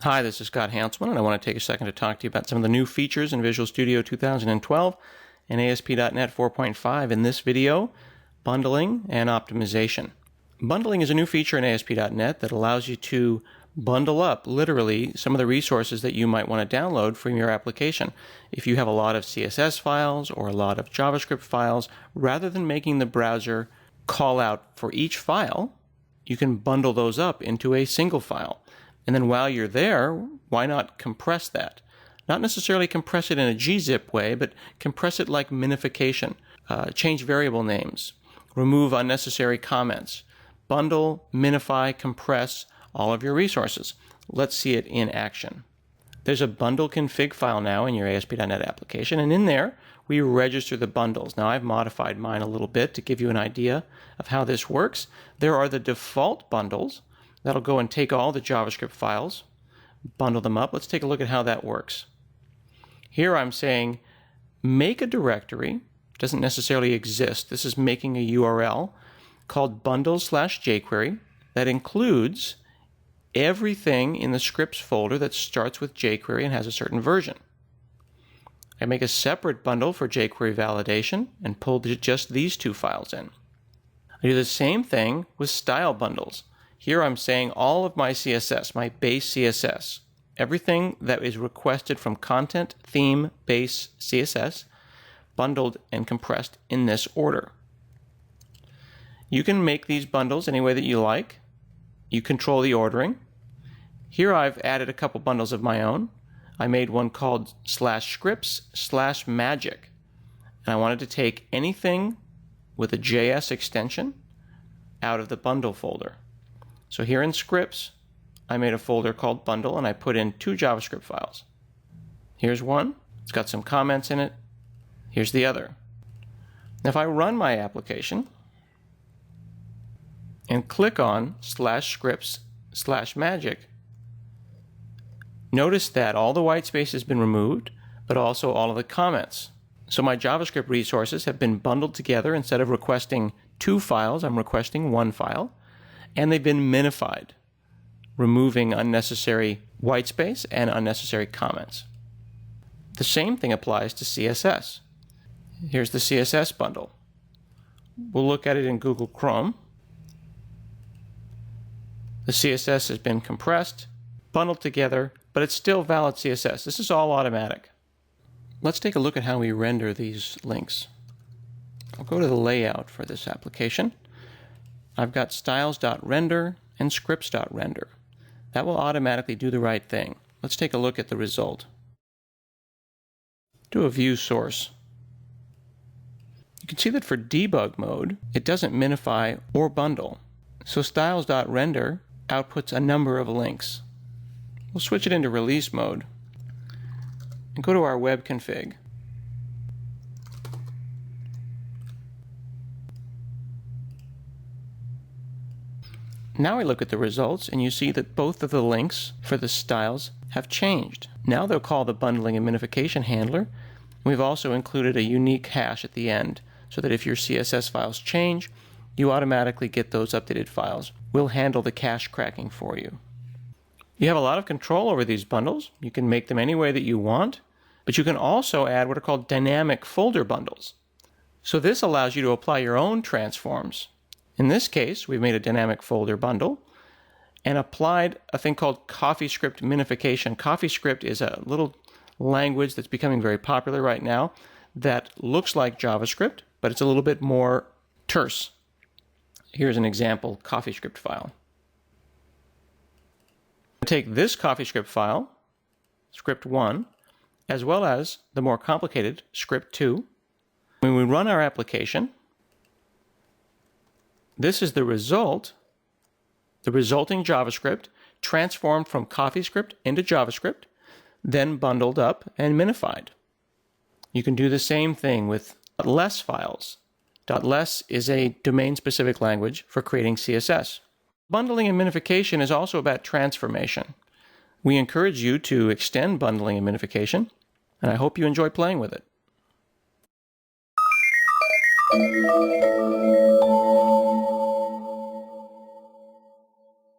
Hi, this is Scott Hanselman, and I want to take a second to talk to you about some of the new features in Visual Studio 2012 and ASP.NET 4.5. In this video, bundling and optimization. Bundling is a new feature in ASP.NET that allows you to bundle up, literally, some of the resources that you might want to download from your application. If you have a lot of CSS files or a lot of JavaScript files, rather than making the browser call out for each file, you can bundle those up into a single file. And then while you're there, why not compress that? Not necessarily compress it in a gzip way, but compress it like minification. Change variable names. Remove unnecessary comments. Bundle, minify, compress all of your resources. Let's see it in action. There's a bundle config file now in your ASP.NET application, and in there we register the bundles. Now I've modified mine a little bit to give you an idea of how this works. There are the default bundles. That'll go and take all the JavaScript files, bundle them up. Let's take a look at how that works. Here I'm saying make a directory. It doesn't necessarily exist. This is making a URL called bundles/jQuery that includes everything in the scripts folder that starts with jQuery and has a certain version. I make a separate bundle for jQuery validation and pull just these two files in. I do the same thing with style bundles. Here I'm saying all of my CSS, my base CSS, everything that is requested from content, theme, base, CSS, bundled and compressed in this order. You can make these bundles any way that you like. You control the ordering. Here I've added a couple bundles of my own. I made one called /scripts/magic. And I wanted to take anything with a JS extension out of the bundle folder. So here in scripts, I made a folder called bundle and I put in two JavaScript files. Here's one. It's got some comments in it. Here's the other. Now if I run my application and click on /scripts/magic, notice that all the white space has been removed, but also all of the comments. So my JavaScript resources have been bundled together. Instead of requesting two files, I'm requesting one file. And they've been minified, removing unnecessary white space and unnecessary comments. The same thing applies to CSS. Here's the CSS bundle. We'll look at it in Google Chrome. The CSS has been compressed, bundled together, but it's still valid CSS. This is all automatic. Let's take a look at how we render these links. I'll go to the layout for this application. I've got styles.render and scripts.render. That will automatically do the right thing. Let's take a look at the result. Do a view source. You can see that for debug mode, it doesn't minify or bundle. So styles.render outputs a number of links. We'll switch it into release mode and go to our web config. Now we look at the results and you see that both of the links for the styles have changed. Now they'll call the bundling and minification handler. We've also included a unique hash at the end so that if your CSS files change, you automatically get those updated files. We'll handle the cache cracking for you. You have a lot of control over these bundles. You can make them any way that you want, but you can also add what are called dynamic folder bundles. So this allows you to apply your own transforms. In this case, we've made a dynamic folder bundle and applied a thing called CoffeeScript minification. CoffeeScript is a little language that's becoming very popular right now that looks like JavaScript, but it's a little bit more terse. Here's an example CoffeeScript file. Take this CoffeeScript file, script 1, as well as the more complicated script 2. When we run our application, this is the result, the resulting JavaScript transformed from CoffeeScript into JavaScript, then bundled up and minified. You can do the same thing with .less files. .less is a domain-specific language for creating CSS. Bundling and minification is also about transformation. We encourage you to extend bundling and minification, and I hope you enjoy playing with it.